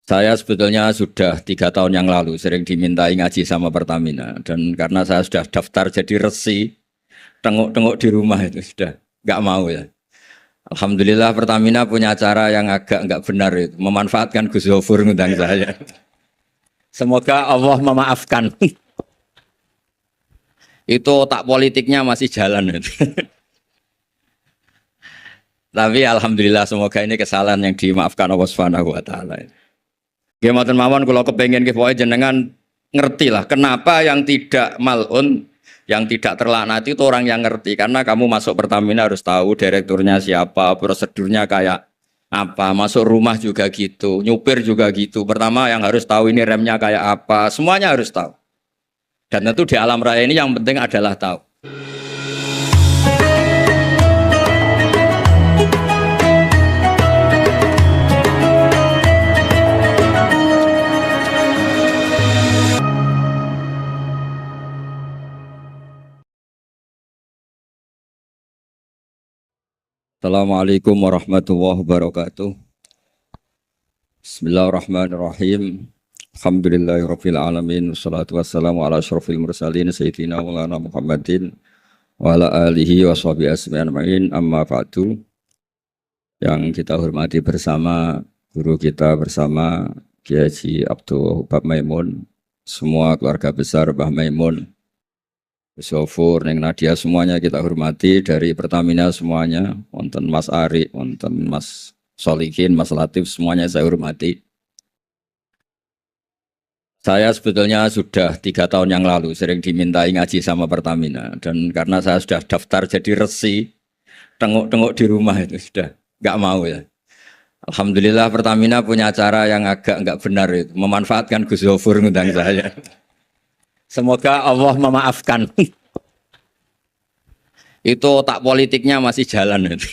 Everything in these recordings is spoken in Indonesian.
Saya sebetulnya sudah 3 tahun yang lalu sering dimintai ngaji sama Pertamina, dan karena saya sudah daftar jadi resi, tengok-tengok di rumah itu sudah nggak mau ya. Alhamdulillah Pertamina punya cara yang agak nggak benar itu, memanfaatkan Gus Zofur ngundang saya. Semoga Allah memaafkan. Itu otak politiknya masih jalan itu. Tapi alhamdulillah semoga ini kesalahan yang dimaafkan Allah Subhanahu wa taala. Nggih mboten mawon kula kepengin nggih pokoke jenengan ngerti lah kenapa yang tidak malun, yang tidak terlaknati itu orang yang ngerti, karena kamu masuk Pertamina harus tahu direkturnya siapa, prosedurnya kayak apa, masuk rumah juga gitu, nyupir juga gitu. Pertama yang harus tahu ini remnya kayak apa, semuanya harus tahu. Dan tentu di alam raya ini yang penting adalah tahu. Assalamualaikum warahmatullahi wabarakatuh. Bismillahirrahmanirrahim. Alhamdulillahirabbil alamin wassalatu wassalamu ala asyrofil mursalin sayyidina maulana Muhammadin wa ala alihi washabihi ajmain, amma ba'du. Yang kita hormati bersama guru kita bersama Kiai Haji Abdul Wahab Maimun, semua keluarga besar Mbah Maimun, Sofur, Neng Nadia, semuanya kita hormati dari Pertamina semuanya, wonten Mas Ari, wonten Mas Solikin, Mas Latif, semuanya saya hormati. Saya sebetulnya sudah 3 tahun yang lalu sering dimintai ngaji sama Pertamina, dan karena saya sudah daftar jadi resi, tengok-tengok di rumah itu sudah nggak mau ya. Alhamdulillah Pertamina punya cara yang agak nggak benar itu, memanfaatkan Gus Zofur ngundang saya. Semoga Allah memaafkan. Itu otak politiknya masih jalan itu.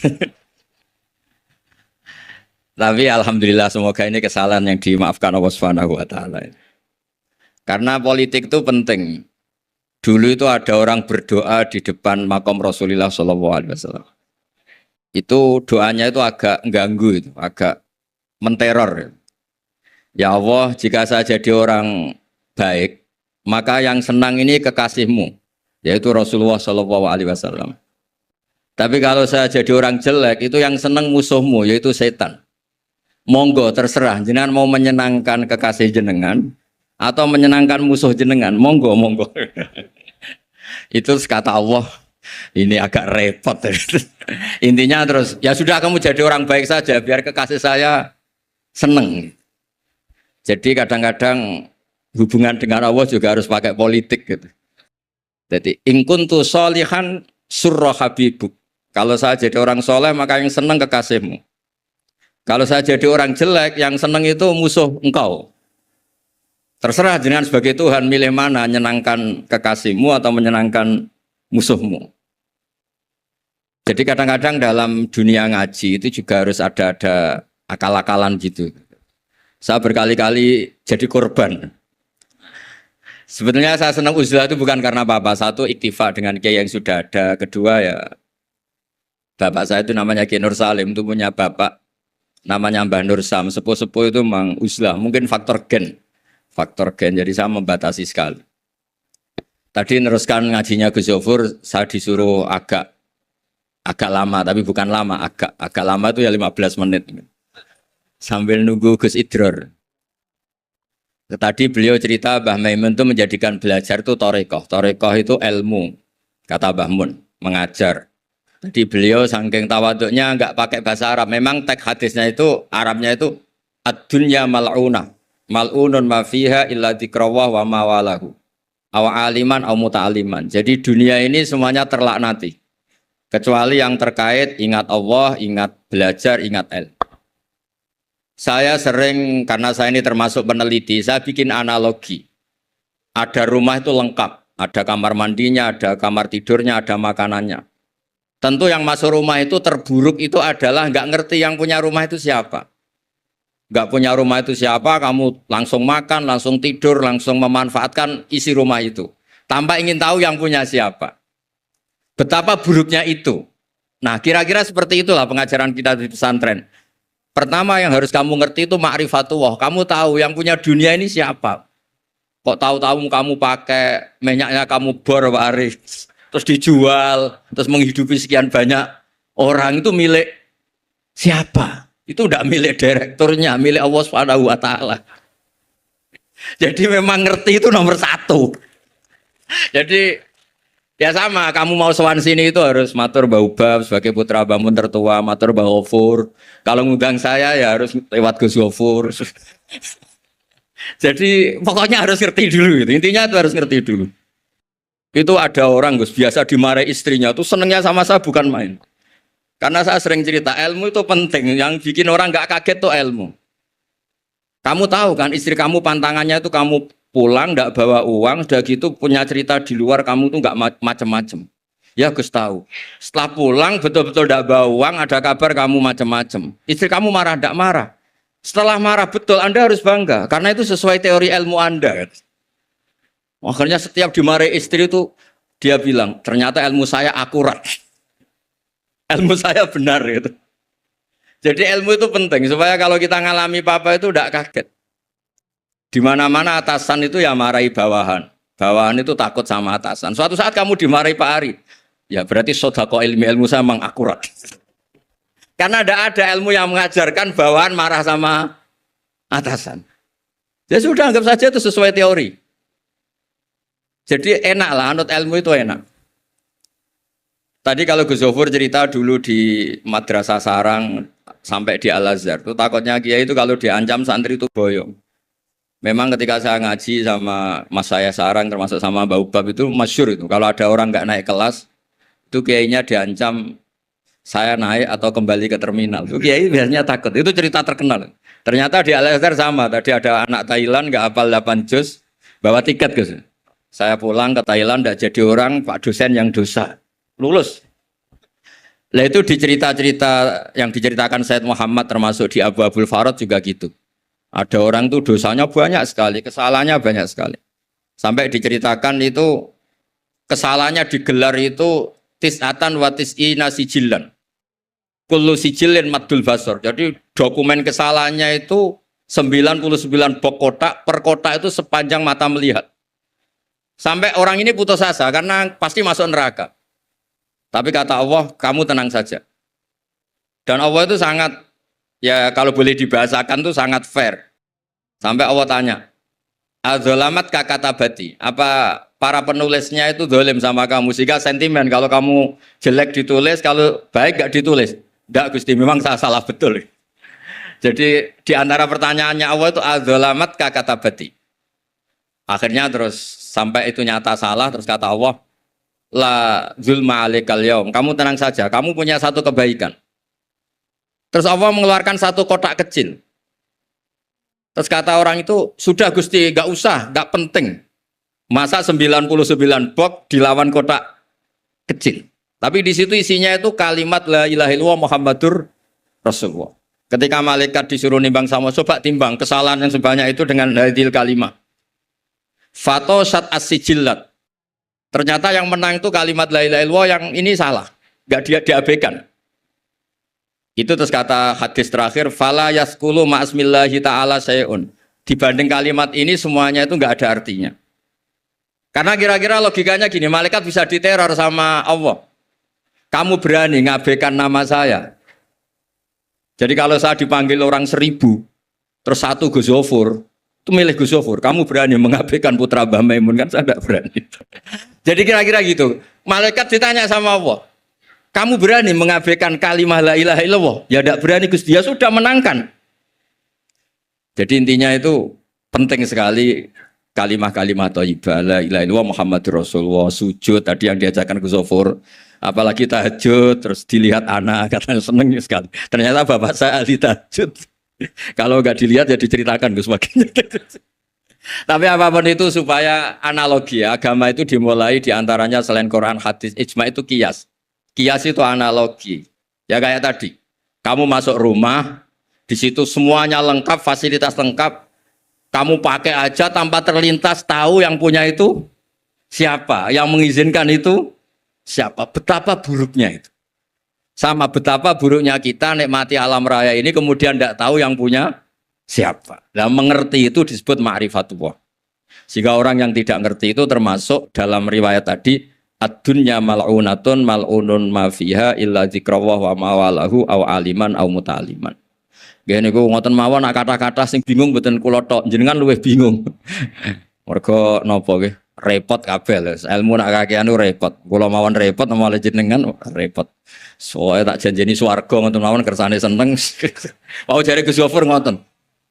Tapi alhamdulillah semoga ini kesalahan yang dimaafkan Allah Subhanahu wa taala. Karena politik itu penting. Dulu itu ada orang berdoa di depan makam Rasulullah SAW. Itu doanya itu agak ganggu, itu agak menteror. Ya Allah, jika saya jadi orang baik, maka yang senang ini kekasihmu, yaitu Rasulullah SAW. Tapi kalau saya jadi orang jelek, itu yang senang musuhmu, yaitu setan. Monggo terserah, jenengan mau menyenangkan kekasih jenengan atau menyenangkan musuh jenengan, monggo, monggo. Itu kata Allah, ini agak repot. Intinya terus, ya sudah kamu jadi orang baik saja, biar kekasih saya seneng. Jadi kadang-kadang hubungan dengan Allah juga harus pakai politik gitu. Jadi in kuntu sholihan surra habibuk. Kalau saya jadi orang soleh maka yang senang kekasihmu. Kalau saya jadi orang jelek yang senang itu musuh engkau. Terserah jenengan sebagai Tuhan milih mana, menyenangkan kekasihmu atau menyenangkan musuhmu. Jadi kadang-kadang dalam dunia ngaji itu juga harus ada akal-akalan gitu. Saya berkali-kali jadi korban. Sebetulnya saya senang uzlah itu bukan karena apa-apa. Satu, iktifa dengan kiai yang sudah ada. Kedua ya, bapak saya itu namanya Kiai Nur Salim, itu punya bapak namanya Mbah Nur Sam. Sepuh-sepuh itu memang uzlah. Mungkin faktor gen. Faktor gen, jadi saya membatasi sekali. Tadi neruskan ngajinya Gus Zofur, saya disuruh agak lama, tapi bukan lama, agak lama itu ya 15 menit. Sambil nunggu Gus Idror. Tadi beliau cerita Mbah Maimun itu menjadikan belajar itu torekoh. Torekoh itu ilmu, kata Mbah Mun, mengajar. Jadi beliau saking tawaduknya enggak pakai bahasa Arab. Memang teks hadisnya itu, Arabnya itu ad-dunya mal'unah. Mal'unun ma fiha illa dzikrawah wa mawalahu. Awa aliman aw muta'aliman. Jadi dunia ini semuanya terlaknati. Kecuali yang terkait ingat Allah, ingat belajar, ingat ilmu. Saya sering, karena saya ini termasuk peneliti, saya bikin analogi. Ada rumah itu lengkap, ada kamar mandinya, ada kamar tidurnya, ada makanannya. Tentu yang masuk rumah itu terburuk itu adalah nggak ngerti yang punya rumah itu siapa. Nggak punya rumah itu siapa, kamu langsung makan, langsung tidur, langsung memanfaatkan isi rumah itu. Tanpa ingin tahu yang punya siapa. Betapa buruknya itu. Nah kira-kira seperti itulah pengajaran kita di pesantren. Pertama yang harus kamu ngerti itu ma'rifatullah. Kamu tahu yang punya dunia ini siapa. Kok tahu-tahu kamu pakai minyaknya kamu bor waris, terus dijual, terus menghidupi sekian banyak orang, itu milik siapa? Itu udah milik direkturnya, milik Allah Subhanahu wa taala. Jadi memang ngerti itu nomor satu. Jadi ya sama, kamu mau sowan sini itu harus matur Mbah Ubab sebagai putra bangun tertua, matur Mbah Gofur. Kalau ngundang saya ya harus lewat Gus Gofur. Jadi pokoknya harus ngerti dulu gitu. Intinya itu harus ngerti dulu. Itu ada orang Gus biasa dimarahi istrinya tuh senengnya sama saya bukan main. Karena saya sering cerita ilmu itu penting. Yang bikin orang nggak kaget tuh ilmu. Kamu tahu kan istri kamu pantangannya itu kamu pulang nggak bawa uang, udah gitu punya cerita di luar kamu tuh nggak macem-macem. Ya Gus tahu. Setelah pulang betul-betul nggak bawa uang, ada kabar kamu macem-macem. Istri kamu marah nggak marah? Setelah marah betul Anda harus bangga karena itu sesuai teori ilmu Anda. Akhirnya setiap dimarahi istri itu dia bilang ternyata ilmu saya akurat, ilmu saya benar gitu. Jadi ilmu itu penting supaya kalau kita ngalami apa itu tidak kaget. Di mana-mana atasan itu ya marahi bawahan. Bawahan itu takut sama atasan. Suatu saat kamu dimarahi Pak Ari, ya berarti sodako ilmu saya memang akurat. Karena tidak ada ilmu yang mengajarkan bawahan marah sama atasan. Ya sudah anggap saja itu sesuai teori. Jadi enak lah, anut ilmu itu enak. Tadi kalau Gus Zofur cerita dulu di Madrasah Sarang sampai di Al-Azhar, itu takutnya kiai itu kalau diancam santri itu boyong. Memang ketika saya ngaji sama mas saya Sarang termasuk sama Mbak Ubab itu masyhur itu. Kalau ada orang nggak naik kelas, itu kiainya diancam saya naik atau kembali ke terminal. Itu kiai biasanya takut. Itu cerita terkenal. Ternyata di Al-Azhar sama. Tadi ada anak Thailand nggak hafal 8 juz, bawa tiket Gus. Saya pulang ke Thailand nggak jadi orang, Pak dosen yang dosa. Lulus. Lah itu di cerita-cerita yang diceritakan Said Muhammad termasuk di Abu Abul Farad juga gitu. Ada orang tuh dosanya banyak sekali, kesalahannya banyak sekali. Sampai diceritakan itu kesalahannya digelar itu tis'atan wa tis'ina sijillan. Kullu sijillin maddul basar. Jadi dokumen kesalahannya itu 99 box kotak, per kotak itu sepanjang mata melihat. Sampai orang ini putus asa karena pasti masuk neraka. Tapi kata Allah, kamu tenang saja. Dan Allah itu sangat, ya kalau boleh dibahasakan itu sangat fair. Sampai Allah tanya, adzolamat kakatabati, apa para penulisnya itu dolim sama kamu? Sehingga sentimen, kalau kamu jelek ditulis, kalau baik gak ditulis. Enggak Gusti, memang saya salah betul. Jadi di antara pertanyaannya Allah itu adzolamat kakatabati. Akhirnya terus sampai itu nyata salah, terus kata Allah, la zulma alaikal yaum. Kamu tenang saja, kamu punya satu kebaikan. Terus Allah mengeluarkan satu kotak kecil. Terus kata orang itu, sudah Gusti, gak usah, gak penting. Masa 99 box dilawan kotak kecil. Tapi di situ isinya itu kalimat la ilaha illallah Muhammadur Rasulullah. Ketika malaikat disuruh nimbang sama, coba timbang kesalahan yang sebanyak itu dengan hadil kalimat. Fatosat as-sijillat. Ternyata yang menang itu kalimat la ilaha illallah, yang ini salah, nggak diabaikan. Itu terus kata hadis terakhir, fala yaskulu ma'asmillahi ta'ala sayun. Dibanding kalimat ini semuanya itu nggak ada artinya. Karena kira-kira logikanya gini, malaikat bisa diteror sama Allah. Kamu berani ngabaikan nama saya. Jadi kalau saya dipanggil orang 1000, terus satu Gus Zofur, itu milih Gus Zofur, kamu berani mengabaikan putra Mbah Maimun, kan saya tidak berani. Jadi kira-kira gitu. Malaikat ditanya sama Allah, kamu berani mengabaikan kalimah la ilaha illallah? Ya tidak berani Gusti, dia sudah menangkan. Jadi intinya itu penting sekali kalimah-kalimah thayyibah la ilaha illallah Muhammadur Rasulullah, sujud tadi yang diajarkan Gus Zofur. Apalagi tahajud, terus dilihat anak, katanya seneng sekali. Ternyata bapak saya ahli tahajud. Kalau nggak dilihat ya diceritakan Gus baginya. Tapi apapun itu supaya analogi ya, agama itu dimulai diantaranya selain Quran, hadis, ijma itu kias. Kias itu analogi. Ya kayak tadi, kamu masuk rumah, di situ semuanya lengkap, fasilitas lengkap, kamu pakai aja tanpa terlintas tahu yang punya itu siapa, yang mengizinkan itu siapa, betapa buruknya itu. Sama betapa buruknya kita nikmati alam raya ini kemudian tidak tahu yang punya siapa. Nah, mengerti itu disebut ma'rifatullah. Sehingga orang yang tidak ngerti itu termasuk dalam riwayat tadi ad-dunya mal'unatun mal'unun ma fiha illa dzikrawah wa mawalahu au aliman au muta'aliman. Gini ku ngoten mawon nak kata-kata sing bingung mboten kula tok, jenengan luwih bingung. Mergo napa nggih? Repot kabeh lho. Ilmu nak kakean repot. Kula mawon repot malah jenengan repot. Soale tak janjeni swarga ngoten mawon kersane seneng. Mau jare Gus Gofur ngoten.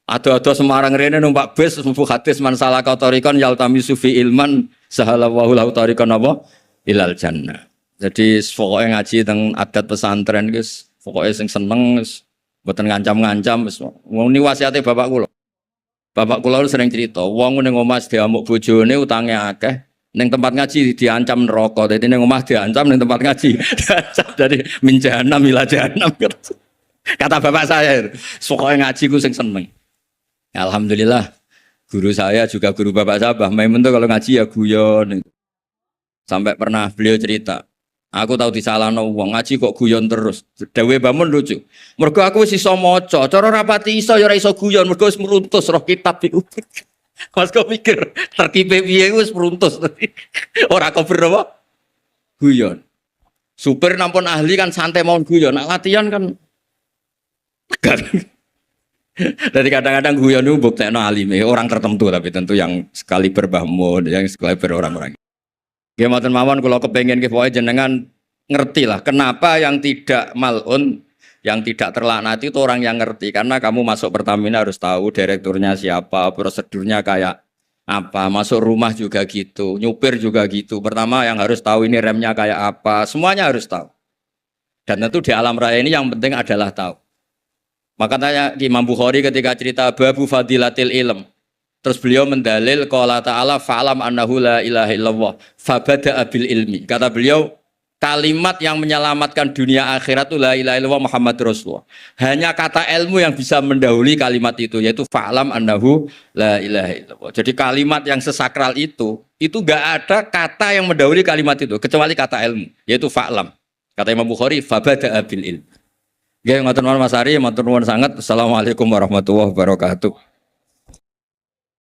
Ada Semarang rene numpak bis mlebu hadis man salaka tariqan yaltamisu fi ilman sahalallahu lahu tariqan apa ilal jannah. Jadi pokoke ngaji teng adat pesantren guys, pokoke sing seneng wis mboten ngancam-ngancam wis. Wong ni wasiate bapak kula. Bapak kula sering cerita, wong ning omah diamuk bojone utange akeh, ning tempat ngaji diancam neraka. Dadi ning omah diancam ning tempat ngaji diancam dari minjana mila jahanam. Kata bapak saya, pokoke ngaji ku sing seneng. Alhamdulillah, guru saya juga guru bapak saya, Mbah Maimun tuh kalau ngaji ya guyon. Sampai pernah beliau cerita, aku tahu disalahno wong ngaji kok guyon terus. Dewe Bamun lucu. Mergo aku wis iso maca, cara rapati iso ya ora iso guyon, mergo wis meruntus roh kitab iku. Mas kok mikir terkipe piye wis meruntus. Ora kober apa? Guyon. Supir nampun ahli kan santai mau guyon, nak latihan kan tegar. Jadi kadang-kadang guyon itu buktinya alime orang tertentu tapi tentu yang sekali berbahmu, yang sekali berorang-orang. Gimana mawon kalau kepengen pokoknya jenengan ngerti lah kenapa yang tidak malun, yang tidak terlaknati itu orang yang ngerti karena kamu masuk Pertamina harus tahu direkturnya siapa, prosedurnya kayak apa, masuk rumah juga gitu, nyupir juga gitu. Pertama yang harus tahu ini remnya kayak apa, semuanya harus tahu. Dan tentu di alam raya ini yang penting adalah tahu. Makanya Imam Bukhari ketika cerita babu fadilatil ilm, terus beliau mendalil qala ta'ala fa'lam annahu la ilaha illallah fabada'a bil ilmi. Kata beliau kalimat yang menyelamatkan dunia akhirat itu la ilaha illallah Muhammadur Rasulullah. Hanya kata ilmu yang bisa mendahului kalimat itu yaitu fa'lam annahu la ilaha illallah. Jadi kalimat yang sesakral itu enggak ada kata yang mendahului kalimat itu kecuali kata ilmu yaitu fa'lam. Kata Imam Bukhari fabada'a bil ilmi. Nggih ngoten Mas Ari, matur nuwun sanget. Assalamualaikum warahmatullahi wabarakatuh.